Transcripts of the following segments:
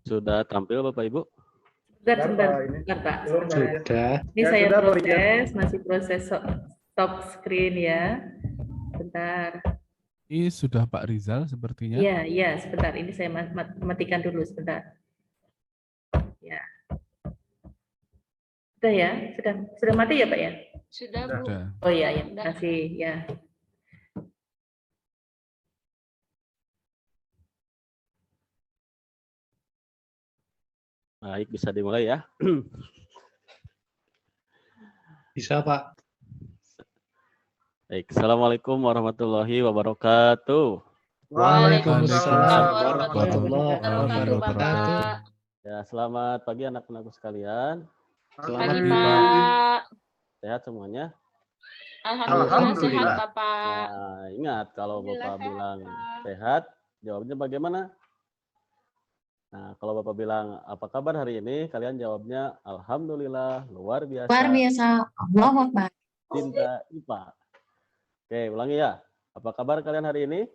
Sudah tampil Bapak Ibu? Sebentar, Pak. Sudah. Ini Ya, saya sudah, Pak proses, masih proses stop screen ya. Bentar. Ini sudah Pak Rizal sepertinya. Iya, iya, sebentar. Ini saya matikan dulu sebentar. Ya. Sudah ya? Sudah mati ya, Pak ya? Sudah, Bu. Sudah. Oh iya, ya. Terima kasih ya. Baik, bisa dimulai ya. Bisa, Pak. Baik, Assalamualaikum warahmatullahi wabarakatuh. Waalaikumsalam warahmatullahi warahmatullahi wabarakatuh. Ya, selamat pagi anak-anakku sekalian. Selamat Pagi, pagi. Pak. Sehat semuanya? Alhamdulillah sehat, Bapak. Nah, ingat kalau Bapak Alhamdulillah sehat, bilang Pak. sehat, jawabnya bagaimana? Nah, kalau Bapak bilang apa kabar hari ini, kalian jawabnya Alhamdulillah, luar biasa. Luar biasa. Allahu Akbar. Cinta IPA. Oke, ulangi ya. Apa kabar kalian hari ini?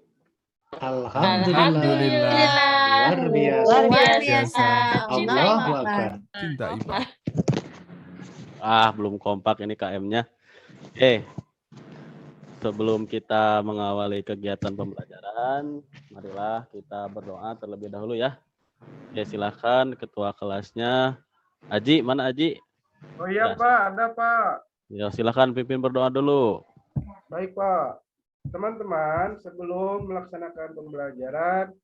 Alhamdulillah. Luar biasa. Luar biasa. biasa. Cinta Allahu IPA. Akbar. Cinta IPA. Belum kompak ini KM-nya. Sebelum kita mengawali kegiatan pembelajaran, marilah kita berdoa terlebih dahulu ya. Silakan ketua kelasnya. Aji, mana Aji? Oh iya, Ya. Pak, ada, Pak. Ya, silakan pimpin berdoa dulu. Baik, Pak. Teman-teman, sebelum melaksanakan pembelajaran,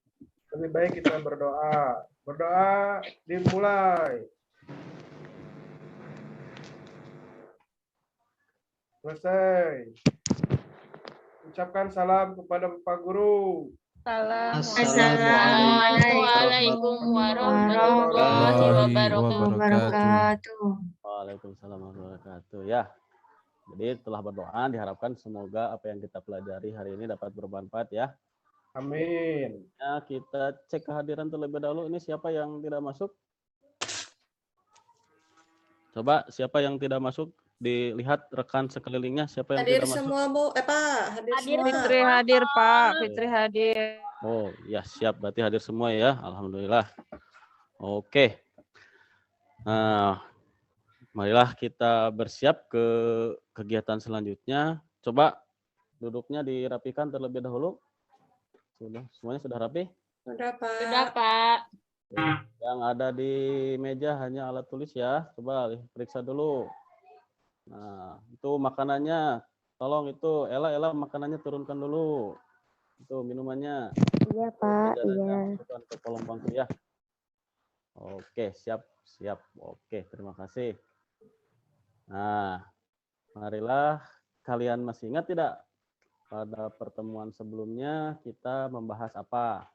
lebih baik kita berdoa. Berdoa dimulai. Selesai. Ucapkan salam kepada Bapak Guru. Assalamualaikum warahmatullahi wabarakatuh. Wabarakatuh. Waalaikumsalam warahmatullahi wabarakatuh. Ya, jadi setelah berdoa diharapkan semoga apa yang kita pelajari hari ini dapat bermanfaat ya. Amin. Ya, kita cek kehadiran terlebih dahulu. Ini siapa yang tidak masuk? Coba siapa yang tidak masuk? Dilihat rekan sekelilingnya siapa yang Hadir tidak masuk. semua, Bu. Pak, hadir semua. Fitri hadir, Pak. Fitri hadir. Oh ya, siap, berarti hadir semua ya. Alhamdulillah. Oke. Nah, marilah kita bersiap ke kegiatan selanjutnya. Coba duduknya dirapikan terlebih dahulu. Semuanya sudah rapi? Sudah, Pak. Sudah, Pak. Yang ada di meja hanya alat tulis ya. Coba periksa dulu. Nah, itu makanannya. Tolong itu Ella makanannya turunkan dulu. Itu minumannya. Iya, Pak. Iya. Ke kolom bangku ya. Oke, siap. Oke, terima kasih. Nah, marilah kalian masih ingat tidak pada pertemuan sebelumnya kita membahas apa?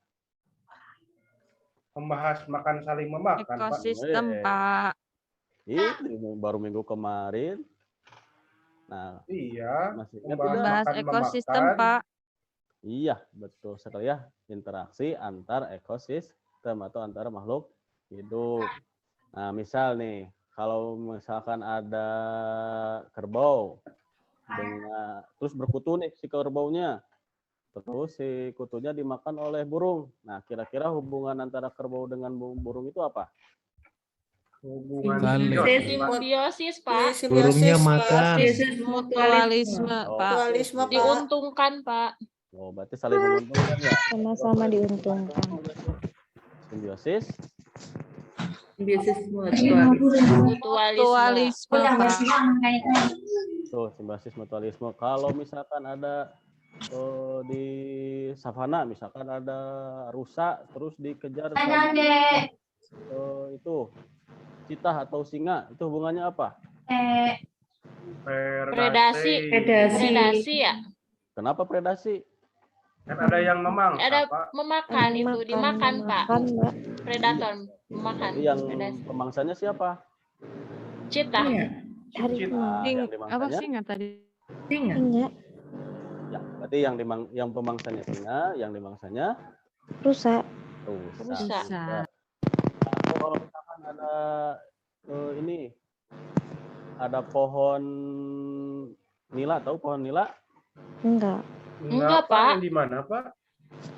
Membahas makan saling memakan, Pak. Ekosistem, Pak. Ini baru minggu kemarin. Nah, Iya. masih ingat Membahas tidak? Bahas makan ekosistem, memakan. Pak. Iya, betul sekali ya. Interaksi antar ekosistem atau antara makhluk hidup. Nah, misal nih, kalau misalkan ada kerbau terus berkutu nih si kerbaunya. Terus si kutunya dimakan oleh burung. Nah, kira-kira hubungan antara kerbau dengan burung itu apa? Hubungan Saling. Simbiosis, Pak. Burungnya makan. Mutualisme, Pak. Mutualisme, Pak. Diuntungkan, Pak. Oh, berarti saling menguntungkan ya. Sama-sama diuntungkan. Simbiosis. Mutualisme. Tuh, simbiosis mutualisme. Kalau misalkan ada di savana, misalkan ada rusa terus dikejar sama itu citah atau singa, itu hubungannya apa? Predasi ya. Kenapa predasi? Kan ada yang memangsa, Ada Pak. memakan itu, dimakan, Pak. Predator memakan. Jadi yang Predasi. pemangsanya siapa? Cita. Nah, yang Apa dimangsanya? singa tadi? Singa. Ya, berarti yang pemangsanya singa, yang dimangsanya Rusa. Rusa. Ya. Kalau misalkan ada ini ada pohon nila, tahu pohon nila? Enggak. Enggak, Pak. Yang di mana, Pak?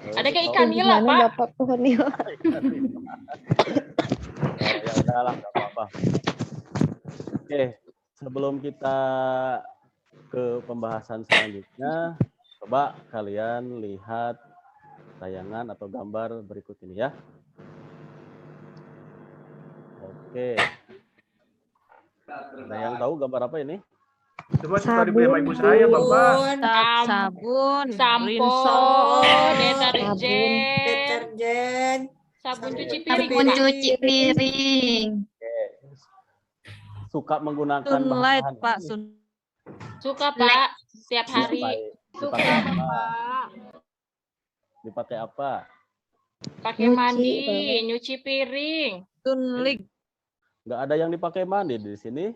Ada kayak Oh, ikan nila, Gimana Pak. Bapak pohon nila? ya udahlah, nggak apa-apa. Oke, sebelum kita ke pembahasan selanjutnya, coba kalian lihat tayangan atau gambar berikut ini ya. Oke. Ada yang tahu gambar apa ini? Cuma suka dibeli sama ibu saya, Bapak. Sabun, Sampo, rinso, deterjen, Deterjen, sabun cuci piring, Sabun Pak. cuci piring. Oke. Suka menggunakan sunlight, bahan-bahan Pak. ini. Suka, Pak. Setiap hari. Dipakai apa? Dipakai apa? Pakai Nyuci, mandi, Bapak. nyuci piring. Sunlight. Nggak ada yang dipakai mandi di sini.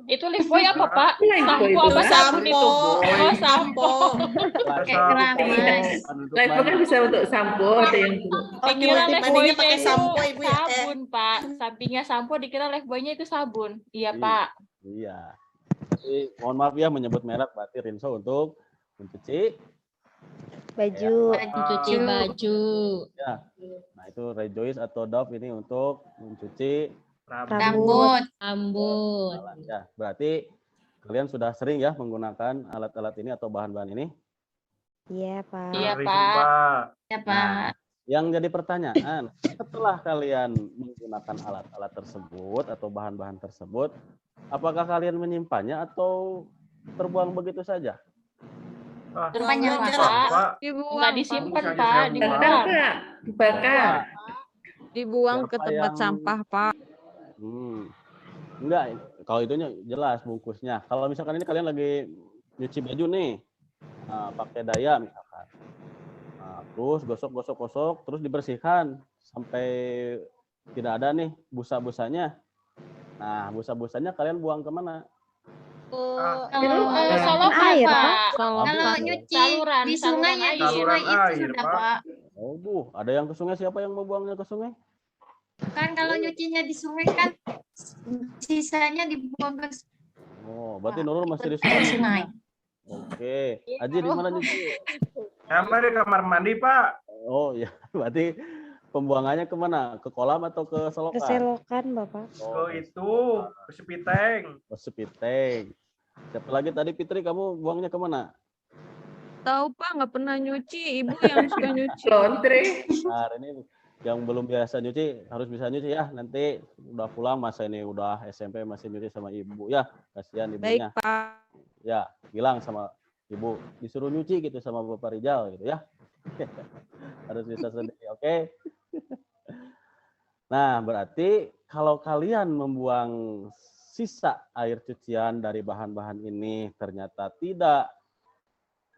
Itu Lifebuoy apa, Pak? Lifebuoy Sampo itu. apa sabun itu? Sampo. Oh, sampo. Pakai Sampo. keramas. Lifebuoy kan bisa untuk sampo, ada yang Oh, Dikira mandinya Lifebuoy-nya pakai itu sampo, Ibu ya? sabun, Pak. Sampingnya sampo dikira Lifebuoy-nya itu sabun. Iya, Iya. Pak. Iya. Jadi, mohon maaf ya menyebut merek, berarti Rinso untuk mencuci. Baju. Cuci baju. Ya. Nah, itu Rejoice atau Dove ini untuk mencuci Rambut. Rambut. ya. Berarti kalian sudah sering ya menggunakan alat-alat ini atau bahan-bahan ini. Iya, Pak. Iya, Sering, Pak. Ya, Pak. Yang jadi pertanyaan, setelah kalian menggunakan alat-alat tersebut atau bahan-bahan tersebut, apakah kalian menyimpannya atau terbuang begitu saja? Ah, Apanya, Buang aja, Pak? Pak. Dibuang, Nggak Pak. disimpan, Bisa Pak. aja dibakar, Dibakar. Pak. Dibakar. Dibuang ke Siapa tempat yang- sampah, Pak. Enggak, kalau itunya jelas bungkusnya. Kalau misalkan ini kalian lagi nyuci baju nih, pakai daya misalkan. Nah, terus gosok, terus dibersihkan sampai tidak ada nih busa-busanya. Nah, busa-busanya kalian buang kemana? Kalau Saluran solokan, air, Pak. Kalau Saluran. nyuci Saluran, di saluran sungai, air. di sungai itu Saluran sudah, air, Pak. Pak. Oh, Bu, ada yang ke sungai, siapa yang membuangnya ke sungai? Kan kalau nyucinya di sungai kan sisanya dibuang ke Oh, berarti Nurul masih di sungai. sungai. Oke. Aji di mana nyuci? Nyampe di kamar mandi, Pak. Oh, ya. Berarti pembuangannya kemana? Ke kolam atau ke selokan? Keselokan, Bapak. Oh, Ke itu, ke Sepiteng. ke Sepiteng. Siapa lagi tadi, Fitri, kamu buangnya kemana? Tahu, Pak, nggak pernah nyuci. Ibu yang suka nyuci. laundry. Nah, ini yang belum biasa nyuci harus bisa nyuci ya. Nanti udah pulang masa ini udah SMP masih nyuci sama ibu ya. Kasihan Baik, ibunya. Pak. Ya, bilang sama ibu disuruh nyuci gitu sama Bapak Rijal gitu ya. Harus bisa sendiri, oke? Nah, berarti kalau kalian membuang sisa air cucian dari bahan-bahan ini ternyata tidak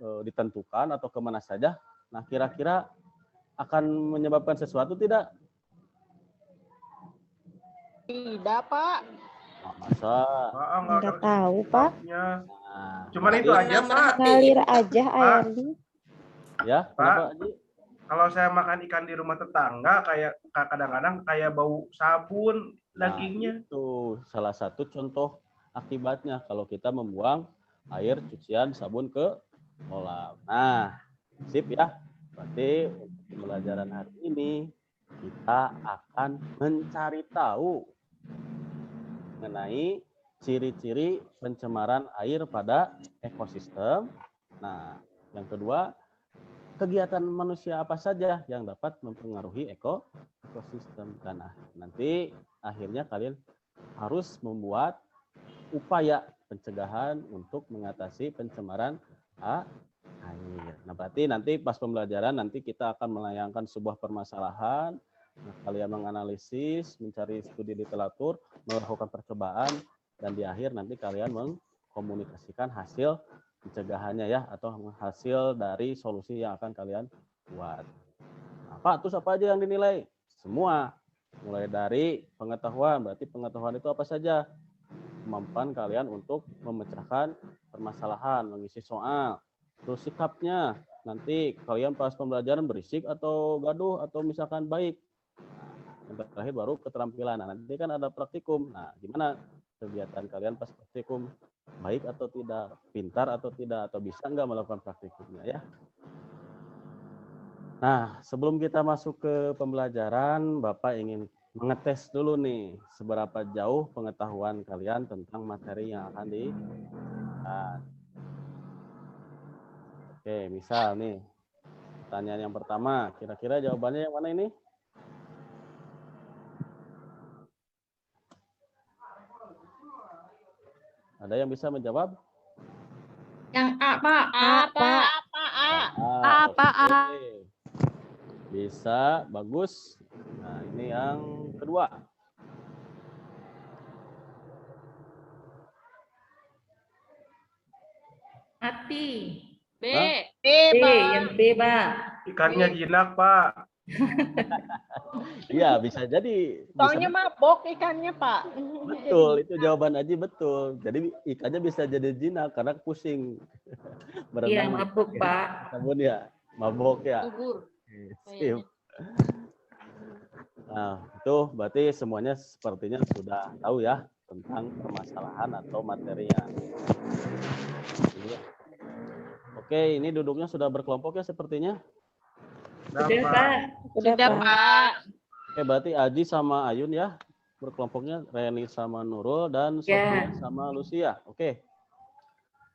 ditentukan atau kemana saja, nah kira-kira akan menyebabkan sesuatu tidak? Tidak, Pak. Nah, masa? Nggak tahu, Pak. Ya. Nah, Cuman berarti- itu aja, Pak. Ngalir aja airnya. Ya, kenapa, Aji? Kalau saya makan ikan di rumah tetangga, kayak kadang-kadang kayak bau sabun dagingnya. Itu salah satu contoh akibatnya kalau kita membuang air cucian sabun ke kolam. Nah, sip ya. Berarti untuk pembelajaran hari ini kita akan mencari tahu mengenai ciri-ciri pencemaran air pada ekosistem. Nah, yang kedua, kegiatan manusia apa saja yang dapat mempengaruhi ekosistem. Dan nanti akhirnya kalian harus membuat upaya pencegahan untuk mengatasi pencemaran air. Nah, berarti nanti pas pembelajaran nanti kita akan melayangkan sebuah permasalahan. Nah, kalian menganalisis, mencari studi literatur, melakukan percobaan, dan di akhir nanti kalian mengkomunikasikan hasil pencegahannya ya, atau hasil dari solusi yang akan kalian buat. Nah, Pak, terus apa aja yang dinilai? Semua. Mulai dari pengetahuan, berarti pengetahuan itu apa saja? Kemampuan kalian untuk memecahkan permasalahan, mengisi soal. Terus sikapnya, nanti kalian pas pembelajaran berisik atau gaduh atau misalkan baik. Nah, yang terakhir baru keterampilan. Nah, nanti kan ada praktikum. Nah, gimana kegiatan kalian pas praktikum? Baik atau tidak, pintar atau tidak, atau bisa nggak melakukan praktikumnya ya. Nah, sebelum kita masuk ke pembelajaran, Bapak ingin mengetes dulu nih, seberapa jauh pengetahuan kalian tentang materi yang akan dibahas. Oke, misal nih, pertanyaan yang pertama, kira-kira jawabannya yang mana ini? Ada yang bisa menjawab? Yang A, Pak. A, Pak. Apa, Oke. Bisa, bagus. Nah, ini yang kedua. Api. B. Hah? B, B, Pak. yang B, Pak. Ikannya jinak, Pak. Iya, bisa jadi. Soalnya mabok ikannya, Pak. Betul, itu jawaban Aji betul. Jadi ikannya bisa jadi jinak karena pusing. Iya, Berenang. mabuk, Pak. Namun ya, mabok ya. Gugur. Sip. Nah, itu berarti semuanya sepertinya sudah tahu ya tentang permasalahan atau materinya. Ini. Oke, ini duduknya sudah berkelompok ya sepertinya. Sudah, Pak. Sudah, Pak. Oke, berarti Aji sama Ayun ya berkelompoknya, Reni sama Nurul, dan Sofia sama Lucia. Oke.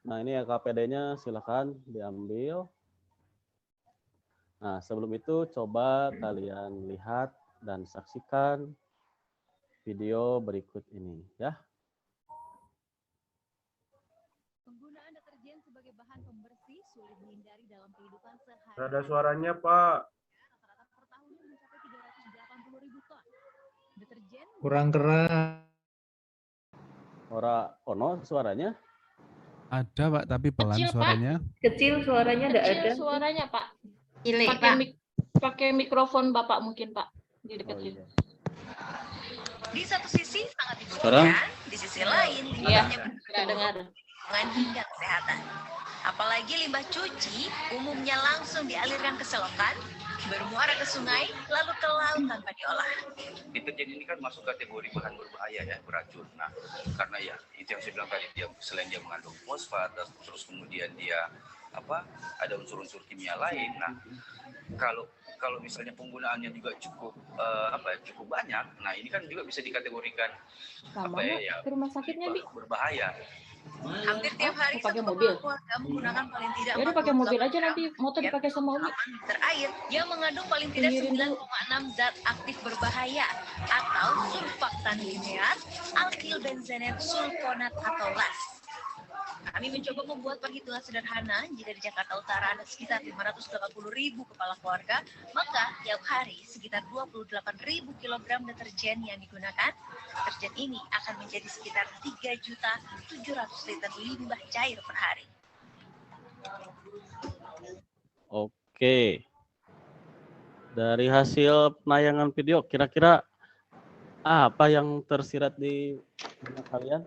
Nah, ini LKPD-nya silakan diambil. Nah, sebelum itu coba kalian lihat dan saksikan video berikut ini ya. Penggunaan deterjen sebagai bahan pembersih sulit dihindari dalam kehidupan sehari-hari. Ada suaranya, Pak. Rata-rata per tahunnya mencapai 380.000 ton. Deterjen Kurang keras. Ora ono suaranya? Ada Pak, tapi pelan Kecil, Pak. suaranya. Kecil suaranya enggak ada. Kecil suaranya, Pak. Ile, Pakai Pak. pakai mikrofon Bapak mungkin, Pak. Oh, Dideketin. iya. di satu sisi sangat Sekarang? dibutuhkan, di sisi lain Iya, limbahnya nggak dengar. berhubungan hingga kesehatan. Apalagi limbah cuci umumnya langsung dialirkan ke selokan, bermuara ke sungai, lalu ke laut tanpa diolah. Deterjen ini kan masuk kategori bahan berbahaya ya, beracun. Nah, karena ya itu yang saya bilang tadi, dia selain dia mengandung fosfat, terus kemudian dia ada unsur-unsur kimia lain. Nah, kalau misalnya penggunaannya juga cukup cukup banyak, nah ini kan juga bisa dikategorikan Ke rumah sakitnya, Bi. berbahaya. Hampir tiap hari Pakai satu mobil. keluarga menggunakan paling tidak Ya udah pakai mobil 48 aja nanti, motor dipakai sama Umi. liter air yang mengandung paling tidak Pinggirin dulu. 9,6 zat aktif berbahaya atau surfaktan linear, alkil benzenet, sulfonat atau las. Kami mencoba membuat perhitungan sederhana. Jika di Jakarta Utara ada sekitar 580.000 kepala keluarga, maka tiap hari sekitar 28.000 kilogram deterjen yang digunakan. Deterjen ini akan menjadi sekitar 3.700.000 liter limbah cair per hari. Oke. Dari hasil penayangan video, kira-kira apa yang tersirat di benak kalian?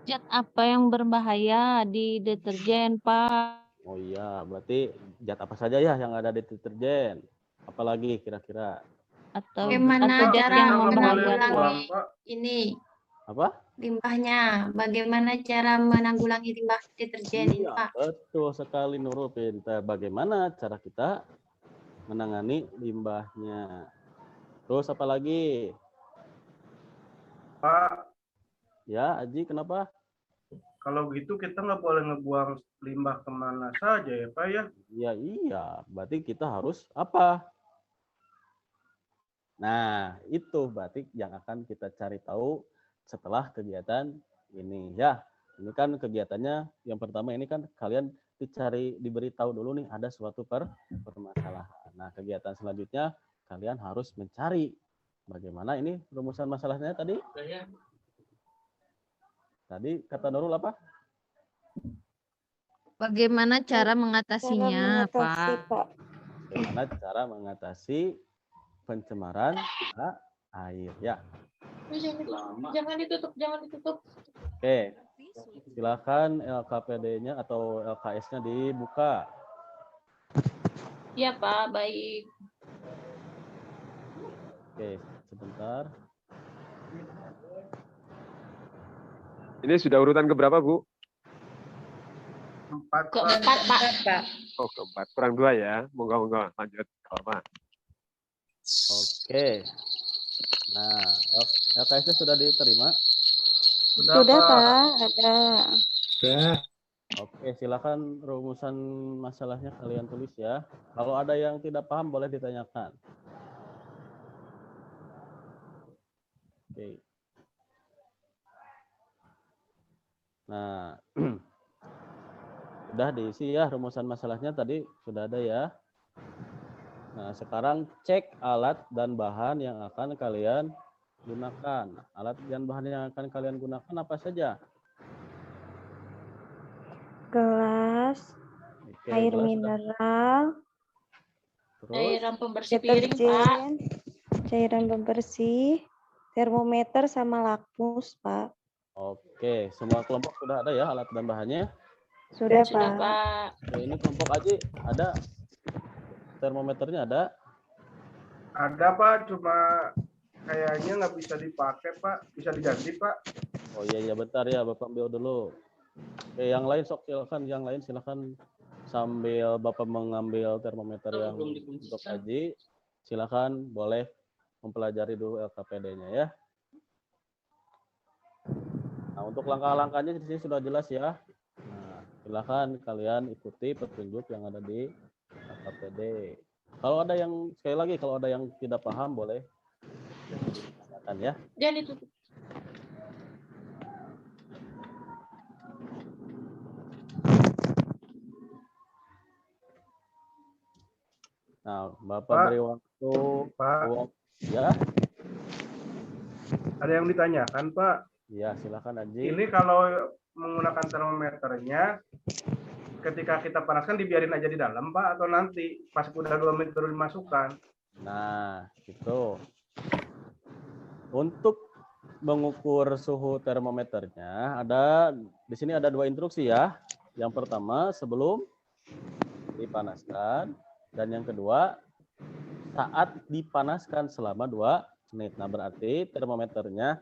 Zat apa yang berbahaya di deterjen, Pak? Oh iya, berarti zat apa saja ya yang ada di deterjen? Apalagi kira-kira? Atau Bagaimana zat cara yang Nggak boleh membahayakan? buang, menanggulangi Pak. ini Apa? limbahnya? Bagaimana cara menanggulangi limbah deterjen ini, Iya, Pak? betul sekali Nurul, pintar. Bagaimana cara kita menangani limbahnya? Terus apa lagi? Pak, Ya, Aji, kenapa? kalau gitu kita nggak boleh ngebuang limbah kemana saja ya, Pak ya? Ya iya, berarti kita harus apa? Nah, itu berarti yang akan kita cari tahu setelah kegiatan ini ya. Ini kan kegiatannya yang pertama ini kan kalian diberitahu dulu nih ada suatu permasalahan. Nah, kegiatan selanjutnya kalian harus mencari bagaimana ini rumusan masalahnya tadi. Tadi kata Nurul apa? Bagaimana cara mengatasinya, Pak? Bagaimana cara mengatasi pencemaran air ya. Jangan ditutup, jangan ditutup. Oke, silakan LKPD-nya atau LKS-nya dibuka. Iya, Pak, baik. Oke, sebentar. Ini sudah urutan keberapa, Bu? Keempat, Keempat, Pak. Oh, keempat. Kurang 2 ya. Monggo lanjut. Kalma. Oke. Nah, LKS sudah diterima? Sudah, Sudah, Pak. Pak. Ada. Sudah. Oke, silakan rumusan masalahnya kalian tulis ya. Kalau ada yang tidak paham boleh ditanyakan. Oke. Nah, sudah diisi ya rumusan masalahnya tadi sudah ada ya. Nah, sekarang cek alat dan bahan yang akan kalian gunakan. Alat dan bahan yang akan kalian gunakan apa saja? Gelas, Oke, air gelas sudah. mineral, Terus, Cairan pembersih piring, Pak. deterjen, cairan pembersih, termometer sama lakmus, Pak. oke, semua kelompok sudah ada ya alat dan bahannya? Sudah, Sudah, Pak. Pak. Oke, ini kelompok Aji ada termometernya ada? Ada, Pak, cuma kayaknya nggak bisa dipakai, Pak. Bisa diganti, Pak. Oh iya bentar ya, Bapak ambil dulu. Oke, yang lain silakan sambil Bapak mengambil termometer yang untuk Aji, silakan boleh mempelajari dulu LKPD-nya ya. Nah, untuk langkah-langkahnya di sini sudah jelas ya. Nah, silakan kalian ikuti petunjuk yang ada di LKPD. Kalau ada yang sekali lagi kalau ada yang tidak paham boleh tanyakan ya. Jangan ditutup. Nah, Bapak Pak. beri waktu. Pak. Ya. Ada yang ditanyakan, Pak? Ya, silakan Aji. Ini kalau menggunakan termometernya, ketika kita panaskan dibiarin aja di dalam, Pak, atau nanti pas udah 2 menit baru dimasukkan? Nah, itu. Untuk mengukur suhu termometernya, di sini ada 2 instruksi ya. Yang pertama, sebelum dipanaskan, dan yang kedua, saat dipanaskan selama 2 menit. Nah, berarti termometernya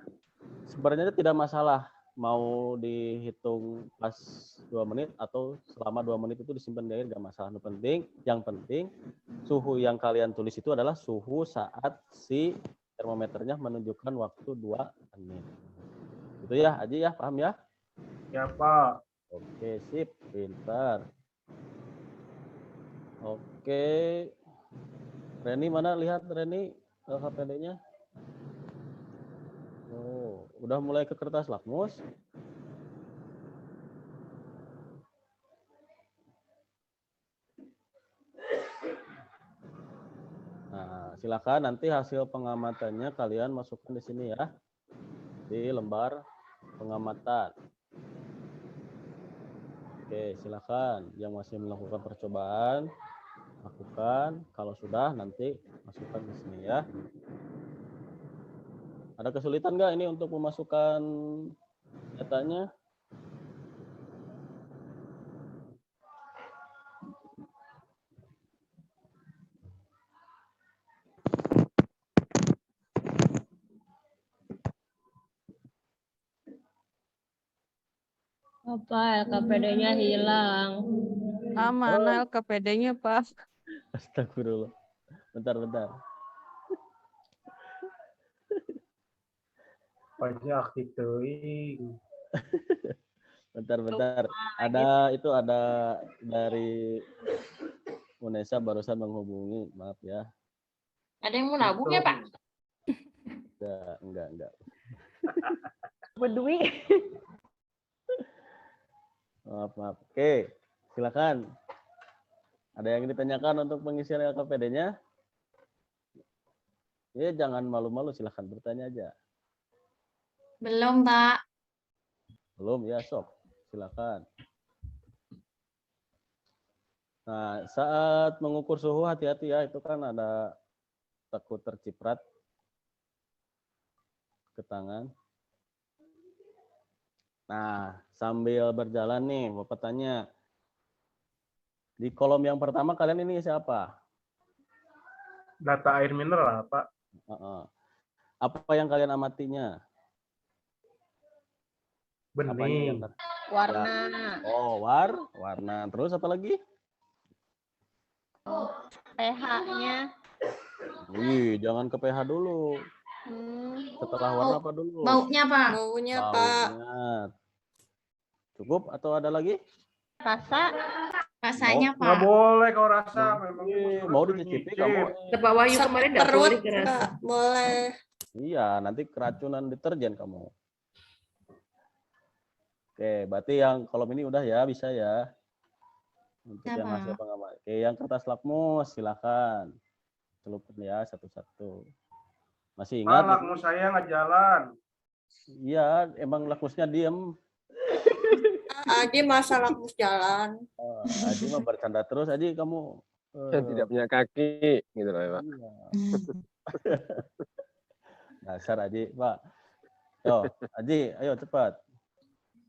sebenarnya tidak masalah mau dihitung pas 2 menit atau selama 2 menit itu disimpan di air, nggak masalah. Yang penting suhu yang kalian tulis itu adalah suhu saat si termometernya menunjukkan waktu 2 menit. Itu ya, Aji ya, paham ya? Ya, Pak. Oke, sip, pintar. Oke. Reni mana? Lihat Reni LKPD-nya. Oh, udah mulai ke kertas lakmus. Nah, silakan nanti hasil pengamatannya kalian masukkan di sini ya. Di lembar pengamatan. Oke, silakan yang masih melakukan percobaan lakukan, kalau sudah nanti masukkan di sini ya. Ada kesulitan nggak ini untuk memasukkan datanya? Apa LKPD-nya hilang? Mana LKPD-nya, Pak? Astagfirullah. Bentar. Banyak gitu. Bentar. Ada dari Unesa barusan menghubungi, maaf ya. Ada yang mau nabung ya, Pak? Enggak. Berdui. Maaf. Oke, silakan. Ada yang ditanyakan untuk pengisian LKPD-nya? Ya, jangan malu-malu, silakan bertanya aja. Belum, Pak. Belum ya, sok. Silakan. Nah, saat mengukur suhu hati-hati ya, itu kan ada takut terciprat ke tangan. Nah, sambil berjalan nih, Bapak tanya. Di kolom yang pertama kalian ini siapa? Data air mineral, Pak. Apa yang kalian amatinya? Benih. Warna. Oh, warna. Terus apa lagi? pH-nya. Wih, jangan ke pH dulu. Setelah warna apa dulu? Baunya, Pak. Baunya, Pak. Baunya. Cukup atau ada lagi? Rasa. Rasanya, Mau- Nggak Pak. boleh kalau rasa. Memang Mau dicicipi kamu? Ke Pak Wahyu kemarin nggak Perut, boleh keras. Pak. Boleh. Iya, nanti keracunan deterjen kamu. Oke, berarti yang kolom ini udah ya, bisa ya. Untuk Ya, yang hasil Pak. pengamal. Oke, yang kertas lakmus silakan. Celupin ya satu-satu. Masih Pak, ingat? lakmus saya nggak jalan. Iya, emang lakmusnya diem. Adi masa lakmus jalan. Aji mah bercanda terus, Aji kamu. Yang tidak punya kaki, gitu loh, Pak. Iya. Dasar Aji, Pak. Yo, Aji, ayo cepat.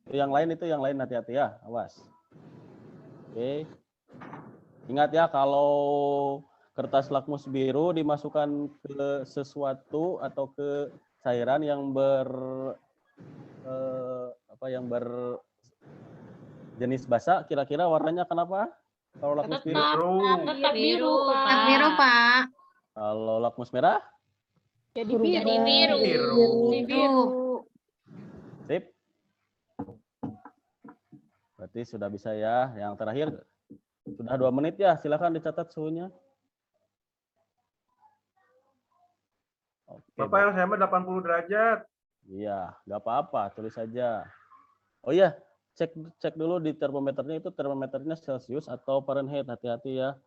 Yang lain hati-hati ya, awas. Oke. Ingat ya, kalau kertas lakmus biru dimasukkan ke sesuatu atau ke cairan yang jenis basa, kira-kira warnanya kenapa? Kalau lakmus biru? Tetap biru, Pak. Tetap biru, Pak. Kalau lakmus merah? Jadi biru. Biru. Sip. Berarti sudah bisa ya. Yang terakhir sudah 2 menit ya. Silakan dicatat suhunya. Oke, Bapak yang saya mah 80 derajat. Iya, nggak apa-apa, tulis saja. Oh iya, cek dulu di termometernya itu termometernya Celcius atau Fahrenheit, hati-hati ya.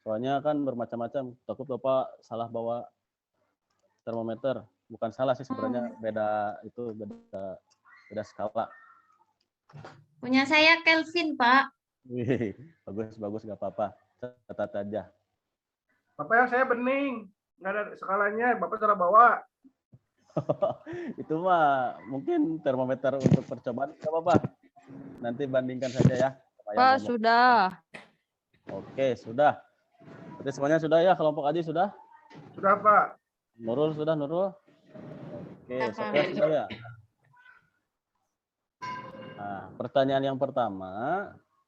Soalnya kan bermacam-macam. Takut Bapak salah bawa termometer. Bukan salah sih sebenarnya, beda skala. Punya saya Kelvin, Pak. Wih, bagus nggak apa-apa. Catat aja. Bapak yang saya bening. Nggak ada skalanya. Bapak salah bawa. Itu mah mungkin termometer untuk percobaan nggak apa-apa. Nanti bandingkan saja ya. Pak, sudah. Oke, sudah. Berarti semuanya sudah ya, kelompok Aji sudah? Sudah, Pak. Nurul sudah, Nurul? Oke, Sophia sudah ya? Nah, pertanyaan yang pertama.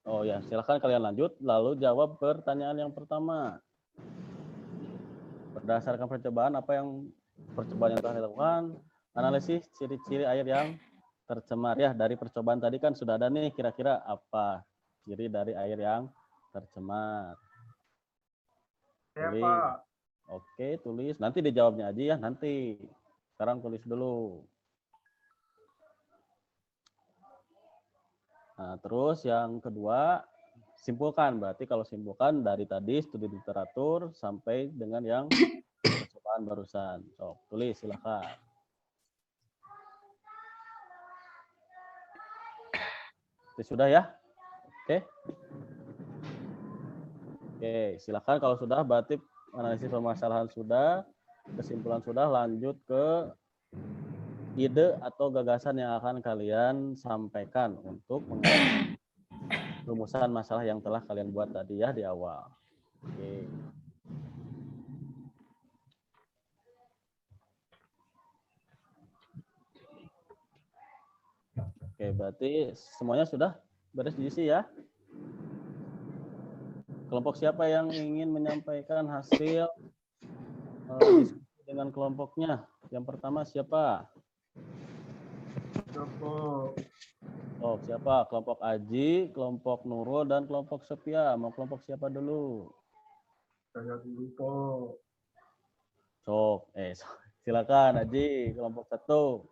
Oh ya, silakan kalian lanjut, lalu jawab pertanyaan yang pertama. Berdasarkan percobaan, apa yang percobaan yang telah dilakukan, analisis ciri-ciri air yang tercemar. Ya, dari percobaan tadi kan sudah ada nih, kira-kira apa ciri dari air yang tercemar. Ya, Tulis. Pak. Oke, tulis. Nanti dijawabnya aja ya, nanti. Sekarang tulis dulu. Nah, terus yang kedua, simpulkan. Berarti kalau simpulkan dari tadi studi literatur sampai dengan yang percobaan barusan. So, tulis silakan. Oke, sudah ya? Oke. Oke, silakan kalau sudah berarti analisis permasalahan sudah, kesimpulan sudah, lanjut ke ide atau gagasan yang akan kalian sampaikan untuk rumusan masalah yang telah kalian buat tadi ya di awal. Oke. Oke, berarti semuanya sudah beres diisi ya. Kelompok siapa yang ingin menyampaikan hasil diskusi dengan kelompoknya? Yang pertama siapa? Oh, siapa? Kelompok Aji, kelompok Nurul, dan kelompok Sophia. Mau kelompok siapa dulu? Saya dulu, Pak. Sok, silakan Aji, kelompok 1.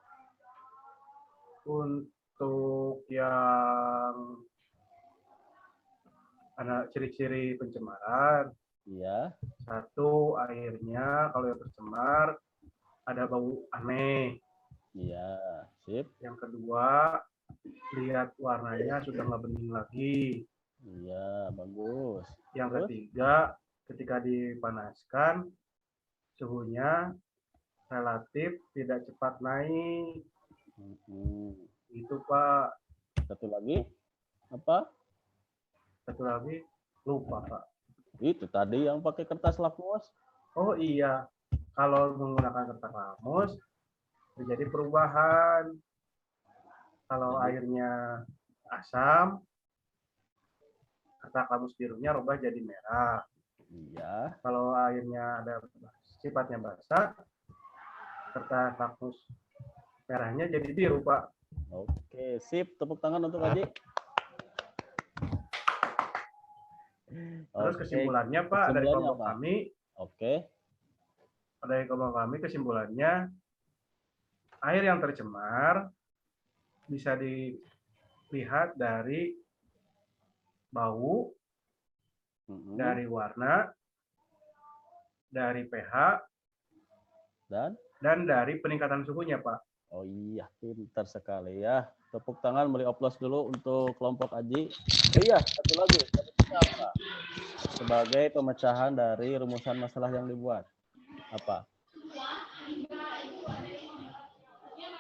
Untuk yang ada ciri-ciri pencemaran. Iya. 1, airnya kalau yang tercemar ada bau aneh. Iya, sip. Yang kedua, lihat warnanya sudah nggak bening lagi. Iya, bagus. Yang Terus? ketiga, ketika dipanaskan, suhunya relatif tidak cepat naik. Itu, Pak. Satu lagi, apa? Satu lagi, lupa, Pak. Itu tadi yang pakai kertas lakmus. Oh iya, kalau menggunakan kertas lakmus, terjadi perubahan. Kalau airnya asam, kertas lakmus birunya rubah jadi merah. Iya. Kalau airnya ada sifatnya basah, serta lakmus merahnya jadi biru, Pak. Oke, sip. Tepuk tangan untuk Aji. Terus Oke, kesimpulannya, Pak, dari kesimpulannya kelompok apa? kami, Oke. dari kelompok kami kesimpulannya air yang tercemar bisa dilihat dari bau, dari warna, dari pH, dan dari peningkatan suhunya, Pak. Oh iya, pintar sekali ya. Tepuk tangan, beri oplos dulu untuk kelompok Aji. Iya, satu lagi. Satunya apa? Sebagai pemecahan dari rumusan masalah yang dibuat. Apa?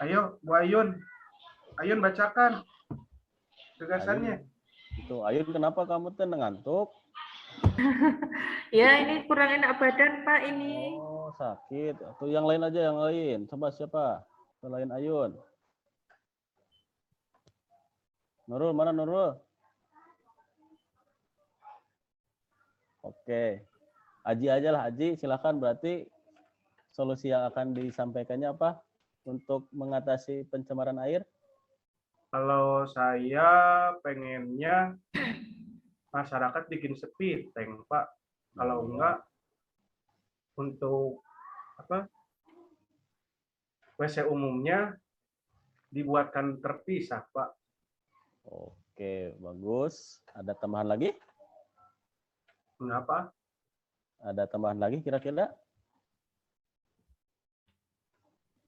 Ayo, Bu Ayun. Ayun bacakan gagasannya. Itu Ayun, kenapa kamu tuh ngantuk? Ya, ini kurang enak badan, Pak, ini. Oh, sakit. Atau yang lain aja, yang lain. Coba siapa? Selain Ayun. Nurul, mana Nurul? Oke. Aji aja lah, Aji. Silakan, berarti solusi yang akan disampaikannya apa untuk mengatasi pencemaran air? Kalau saya pengennya masyarakat bikin speed tank, Pak. Kalau enggak, untuk apa, WC umumnya dibuatkan terpisah, Pak. Oke, bagus. Ada tambahan lagi? Mengapa? Ada tambahan lagi kira-kira?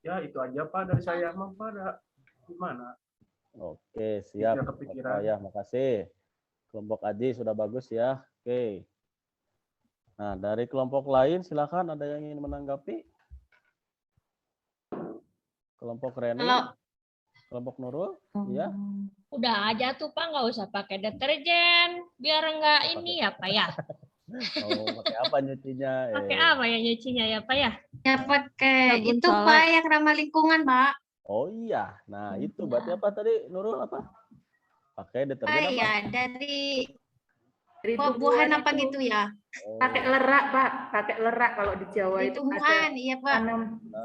Ya, itu aja, Pak, dari saya. Mau pada gimana? Oke, siap. Tidak kepikiran. Bapak, ya, makasih. Kelompok Aji sudah bagus ya. Oke. Nah, dari kelompok lain silakan, ada yang ingin menanggapi? Kelompok Reni, Kalau kelompok Nurul, ya. udah aja tuh Pak, nggak usah pakai deterjen, biar nggak ini ya Pak ya. Oh, pakai apa nyucinya? Pakai apa ya nyucinya ya Pak ya? Ya pakai Sabun itu, solek. Pak, yang ramah lingkungan, Pak. Oh iya. Nah, itu berarti apa tadi Nurul apa? Pakai deterjen apa? Ya, dari Dari buah-buahan tumbuhan apa itu. gitu ya? Pakai lerak, Pak. Pakai lerak kalau di Jawa Dari itu tumbuhan, ada iya, Pak.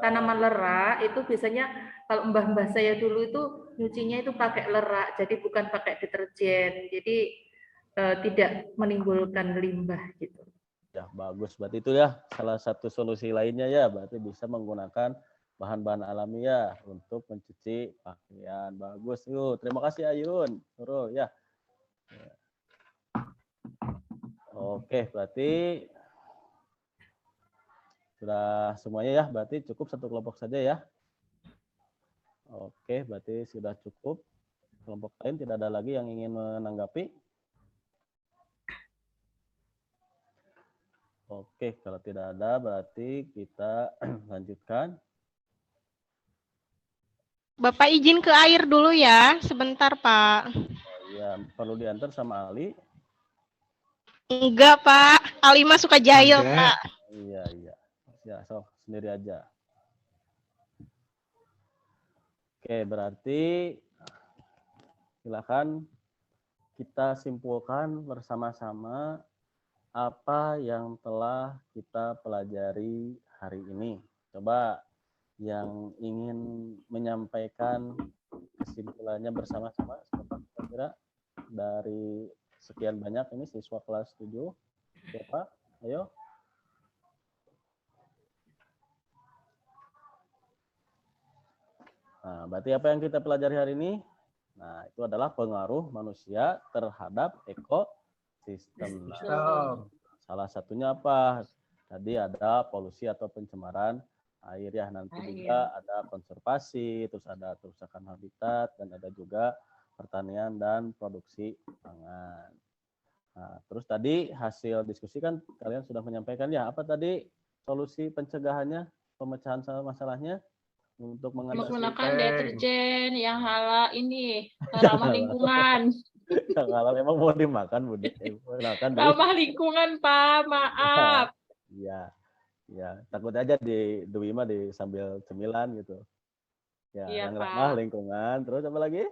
tanaman lerak. Itu biasanya kalau mbah-mbah saya dulu itu nyucinya itu pakai lerak. Jadi bukan pakai deterjen. Jadi tidak menimbulkan limbah gitu. Ya, bagus. Berarti itu ya salah satu solusi lainnya ya. Berarti bisa menggunakan bahan-bahan alami ya untuk mencuci pakaian. Bagus. Yuk, terima kasih Ayun. Nurul ya. Oke, berarti sudah semuanya ya. Berarti cukup satu kelompok saja ya. Oke, berarti sudah cukup. Kelompok lain tidak ada lagi yang ingin menanggapi. Oke, kalau tidak ada berarti kita lanjutkan. Bapak izin ke air dulu ya, sebentar Pak. Ya, perlu diantar sama Ali. Enggak Pak, Alima suka jahil Enggak. Pak. Iya, iya. Ya, sok sendiri aja. Oke, berarti silakan kita simpulkan bersama-sama apa yang telah kita pelajari hari ini. Coba yang ingin menyampaikan kesimpulannya bersama-sama, siapa kira-kira dari sekian banyak ini siswa kelas 7? Siapa? Ayo. Nah, berarti apa yang kita pelajari hari ini? Nah, itu adalah pengaruh manusia terhadap ekosistem. Nah, salah satunya apa? Tadi ada polusi atau pencemaran air ya. Nanti juga ada konservasi, terus ada kerusakan habitat, dan ada juga pertanian dan produksi pangan. Nah, terus tadi hasil diskusi kan kalian sudah menyampaikan ya, apa tadi solusi pencegahannya, pemecahan masalahnya untuk Menggunakan deterjen yang halal ini, ramah lingkungan. Yang halal emang mau dimakan, Budi? Ramah lingkungan, Pak. Maaf. Iya, ya takut aja di Dwi mah di sambil cemilan gitu. Ya, Iya, yang Pak. ramah lingkungan. Terus apa lagi?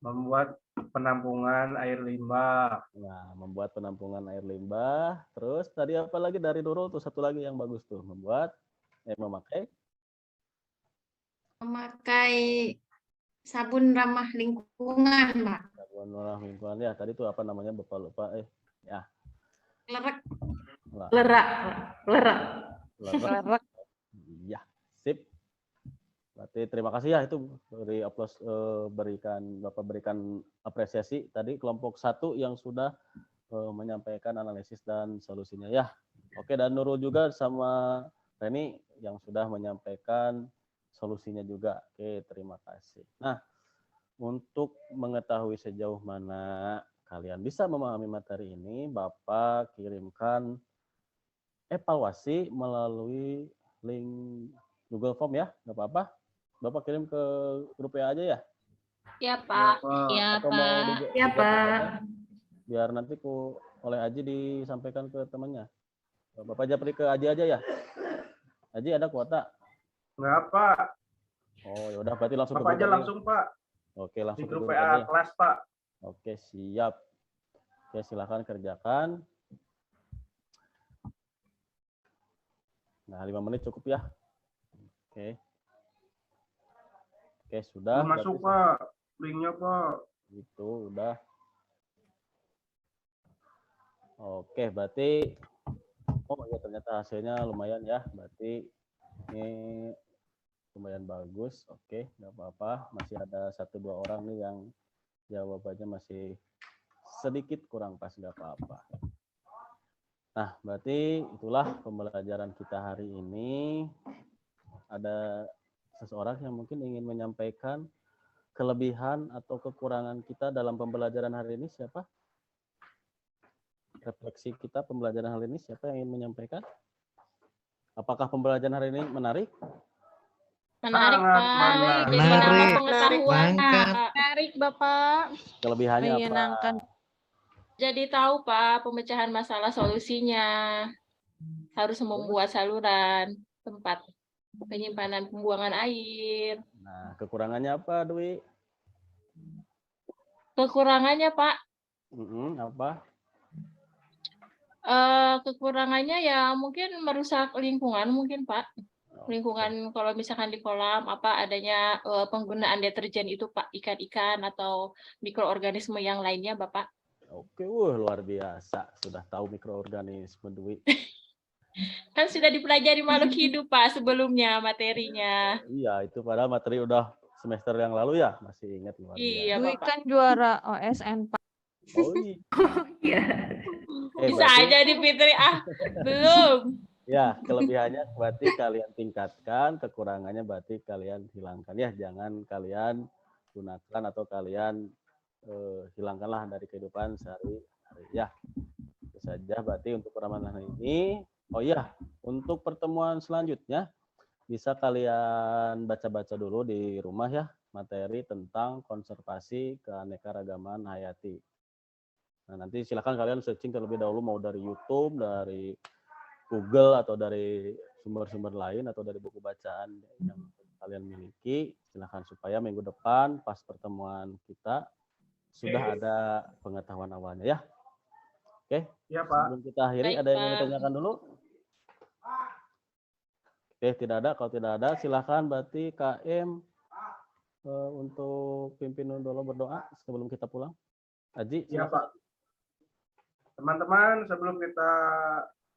Membuat penampungan air limbah. Nah, membuat penampungan air limbah. Terus tadi apa lagi dari Nurul tuh satu lagi yang bagus tuh, memakai sabun ramah lingkungan, Pak. sabun ramah lingkungan ya. Tadi tuh apa namanya? Bapak lupa. Ya. Lerak. Lerak. Iya, sip. Berarti terima kasih ya itu beri aplaus, Bapak berikan apresiasi tadi kelompok 1 yang sudah menyampaikan analisis dan solusinya ya. Oke, dan Nurul juga sama Reni yang sudah menyampaikan solusinya juga. Oke, terima kasih. Nah, untuk mengetahui sejauh mana kalian bisa memahami materi ini, Bapak kirimkan evaluasi melalui link Google Form ya, nggak apa-apa. Bapak kirim ke grup WA aja ya? Ya, Pak. Ya, Atau mau Pak. Ya, Pak. Biar nanti oleh Aji disampaikan ke temannya. Bapak japri ke Aji aja ya? Aji ada kuota? Enggak, Pak. Oh, ya udah berarti langsung Bapak aja langsung, Pak. Oke, langsung di grup ke WA aja. kelas, Pak. Oke, siap. Oke, silakan kerjakan. Nah, 5 menit cukup ya. Oke. Oke, sudah. Belum masuk, Pak. Linknya, Pak. Itu udah. Oke, berarti ya ternyata hasilnya lumayan ya. Berarti ini lumayan bagus. Oke, nggak apa-apa. Masih ada 1-2 orang nih yang jawabannya masih sedikit kurang pas, nggak apa-apa. Nah, berarti itulah pembelajaran kita hari ini. Ada seseorang yang mungkin ingin menyampaikan kelebihan atau kekurangan kita dalam pembelajaran hari ini, siapa? Refleksi kita pembelajaran hari ini, siapa yang ingin menyampaikan? Apakah pembelajaran hari ini menarik? Menarik, Pak. Menarik. Pengetahuan, Mantap. Pak. Menarik, Bapak. Kelebihannya apa? Menyenangkan. Jadi tahu, Pak, pemecahan masalah solusinya. Harus membuat saluran tempat penyimpanan pembuangan air. Nah, kekurangannya apa, Dwi? Kekurangannya, Pak, Apa? kekurangannya ya mungkin merusak lingkungan mungkin, Pak. Lingkungan kalau misalkan di kolam adanya penggunaan deterjen itu, Pak, ikan-ikan atau mikroorganisme yang lainnya, Bapak. Oke, luar biasa. Sudah tahu mikroorganisme, Dwi. Kan sudah dipelajari makhluk hidup, Pak, sebelumnya materinya. Iya, itu padahal materi udah semester yang lalu ya, masih ingat luar biasa. Iya, Dwi Bapak. kan juara OSN, Pak. Oh iya. Bisa berarti, aja di Fitri, belum. ya, kelebihannya berarti kalian tingkatkan, kekurangannya berarti kalian hilangkan ya. Jangan kalian gunakan atau kalian hilangkanlah dari kehidupan sehari-hari ya. Itu saja berarti untuk peramalan ini. Oh iya, untuk pertemuan selanjutnya bisa kalian baca-baca dulu di rumah ya, materi tentang konservasi keanekaragaman hayati. Nah, nanti silakan kalian searching terlebih dahulu mau dari YouTube, dari Google atau dari sumber-sumber lain atau dari buku bacaan yang kalian miliki. Silakan supaya minggu depan pas pertemuan kita sudah ada pengetahuan awalnya ya. Oke. Iya, Pak. Sebelum kita akhiri, Baik, ada yang ingin Pak. ditanyakan dulu? Oke, tidak ada. Kalau tidak ada, silakan berarti KM untuk pimpin dulu berdoa sebelum kita pulang. Aji, Iya, silakan. Pak. Teman-teman, sebelum kita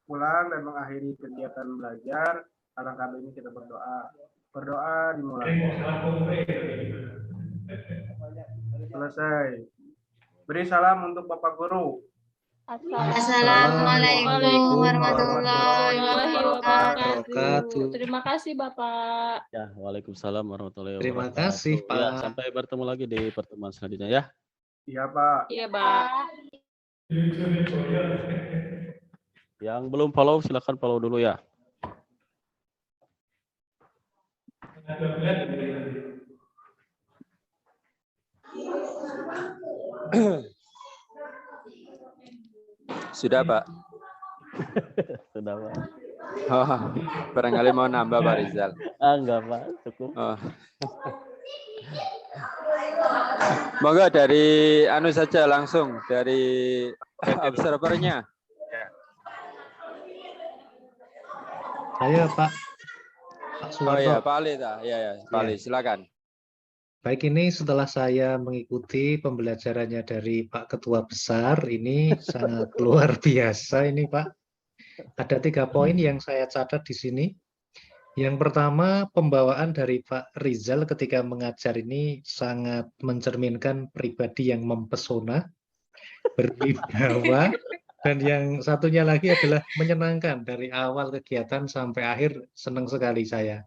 pulang dan mengakhiri kegiatan belajar, alangkah ini kita berdoa. Berdoa dimulai. Selesai. Beri salam untuk Bapak Guru. Assalamualaikum warahmatullahi wabarakatuh. Terima kasih, Bapak. Ya, waalaikumsalam warahmatullahi Terima wabarakatuh. kasih, Pak. Ya, sampai bertemu lagi di pertemuan selanjutnya ya. Iya, Pak. Iya, Pak. Yang belum follow, silakan follow dulu ya. Sudah, Pak. Sudah, Pak. Oh, barangkali mau nambah, Pak Rizal. Enggak, Pak. Cukup. Oh. Monggo dari anu saja langsung dari observernya. Saya Pak Oh Suwarto. ya, Pak Ali dah. Ya, Pak Ali, silakan. Baik, ini setelah saya mengikuti pembelajarannya dari Pak Ketua Besar, ini sangat luar biasa ini Pak. Ada 3 poin yang saya catat di sini. Yang pertama, pembawaan dari Pak Rizal ketika mengajar ini sangat mencerminkan pribadi yang mempesona, berwibawa, dan yang satunya lagi adalah menyenangkan dari awal kegiatan sampai akhir, senang sekali saya.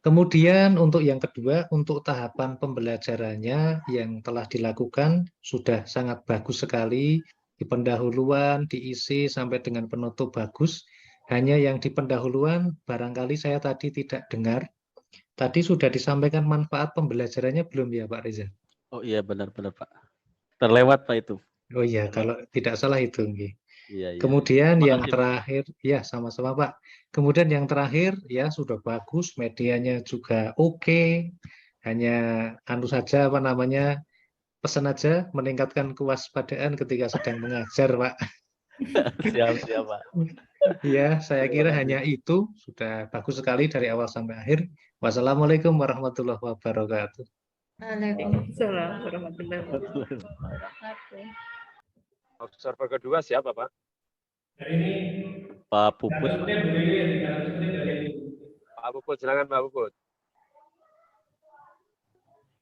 Kemudian untuk yang kedua, untuk tahapan pembelajarannya yang telah dilakukan sudah sangat bagus sekali, di pendahuluan, diisi sampai dengan penutup bagus. Hanya yang di pendahuluan barangkali saya tadi tidak dengar. Tadi sudah disampaikan manfaat pembelajarannya belum ya Pak Reza? Oh iya benar-benar Pak. Terlewat Pak itu. Oh iya, kalau tidak salah itu. Nggih. Iya, iya. Kemudian Terima yang kasih, Pak. terakhir, ya sama-sama Pak. Kemudian yang terakhir, ya sudah bagus, medianya juga oke. Hanya anu saja apa namanya, pesan aja meningkatkan kewaspadaan ketika sedang mengajar Pak. Siap, Pak. Ya, saya Terima kira kasih. hanya itu sudah bagus sekali dari awal sampai akhir. Wassalamualaikum warahmatullahi wabarakatuh. Waalaikumsalam warahmatullahi wabarakatuh. Observer kedua siapa, Pak? Pak Puput. Pak Puput, silakan Pak Puput.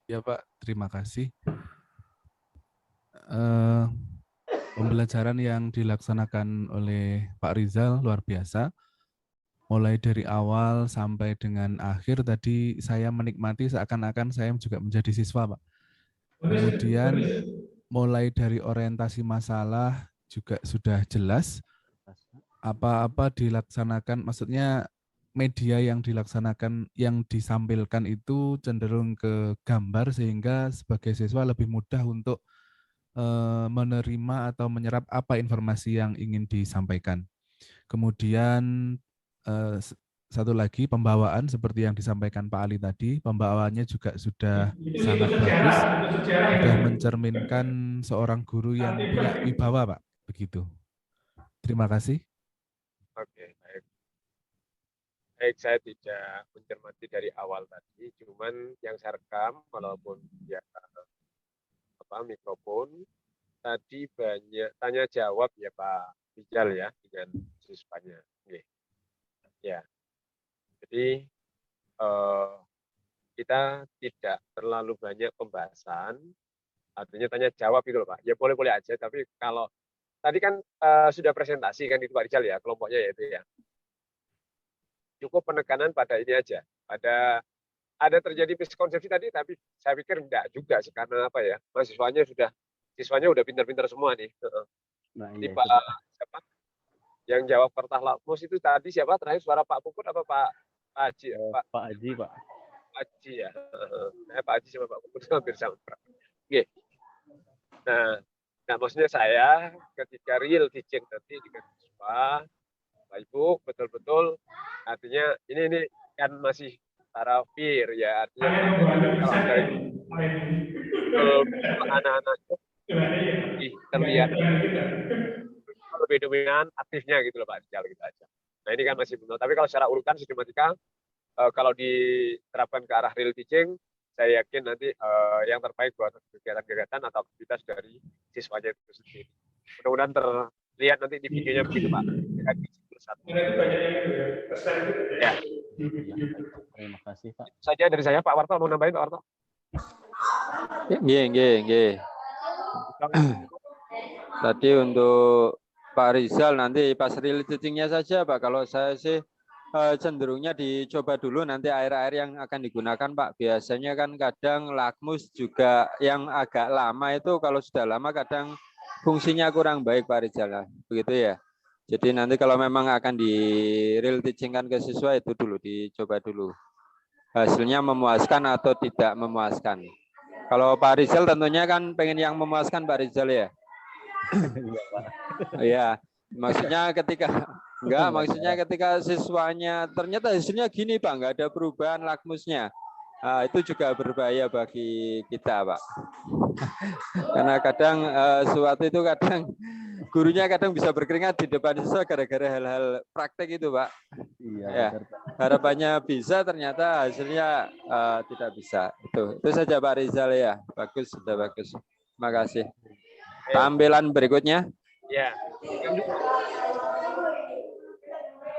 Ya Pak, terima kasih. Pembelajaran yang dilaksanakan oleh Pak Rizal luar biasa. Mulai dari awal sampai dengan akhir tadi saya menikmati seakan-akan saya juga menjadi siswa, Pak. Kemudian mulai dari orientasi masalah juga sudah jelas. Apa-apa dilaksanakan, maksudnya media yang dilaksanakan, yang disampilkan itu cenderung ke gambar sehingga sebagai siswa lebih mudah untuk menerima atau menyerap apa informasi yang ingin disampaikan. Kemudian satu lagi pembawaan seperti yang disampaikan Pak Ali tadi, pembawaannya juga sudah sangat bagus, sudah mencerminkan seorang guru yang punya wibawa, Pak. Begitu. Terima kasih. Oke, baik. Baik, saya tidak mencermati dari awal tadi, cuman yang saya rekam, walaupun ya mikrofon, tadi banyak tanya jawab ya Pak Rizal ya dengan siswanya. Oke. Ya, jadi kita tidak terlalu banyak pembahasan, artinya tanya jawab itu loh Pak. Ya boleh-boleh aja, tapi kalau tadi kan sudah presentasi kan itu Pak Rizal ya, kelompoknya ya itu ya. Cukup penekanan pada ini aja, pada ada terjadi miskonsepsi tadi, tapi saya pikir enggak juga sih, karena apa ya, siswanya udah pintar-pintar semua nih. Nah, Ini iya, Pak siapa yang jawab kertas lakmus itu tadi siapa terakhir, suara Pak Puput apa Pak Haji? Pak Haji, Pak. Haji ya. Pak Haji sama Pak Puput hampir sama. Oke. Nah, maksudnya saya ketika real teaching nanti dengan siswa, Pak Ibu betul-betul artinya ini kan masih tarafir ya, artinya kalau anak-anak lebih terlihat lebih dominan aktifnya gitu loh Pak Rizal, gitu aja. Nah ini kan masih belum, tapi kalau secara urutan sistematika kalau diterapkan ke arah real teaching, saya yakin nanti yang terbaik buat kegiatan-kegiatan atau aktivitas dari siswanya itu sendiri. Mudah-mudahan terlihat nanti di videonya begitu Pak. Ya. Terima kasih Pak. Saja dari saya Pak Warto, mau nambahin Pak Warto? Nggih. Tadi untuk Pak Rizal nanti pas real teaching-nya saja Pak. Kalau saya sih cenderungnya dicoba dulu nanti air-air yang akan digunakan Pak. Biasanya kan kadang lakmus juga yang agak lama itu kalau sudah lama kadang fungsinya kurang baik Pak Rizal. Begitu ya. Jadi nanti kalau memang akan di real teaching-kan ke siswa itu dulu dicoba dulu. Hasilnya memuaskan atau tidak memuaskan. Kalau Pak Rizal tentunya kan pengen yang memuaskan Pak Rizal ya. Iya, maksudnya ketika siswanya ternyata hasilnya gini Pak, nggak ada perubahan lakmusnya. Itu juga berbahaya bagi kita, Pak. Karena kadang suatu itu kadang gurunya kadang bisa berkeringat di depan siswa gara-gara hal-hal praktek itu, Pak. Iya. Ya, harapannya bisa, ternyata hasilnya tidak bisa. Itu saja Pak Rizal ya. Bagus, sudah bagus. Terima kasih. Tampilan berikutnya. Ya.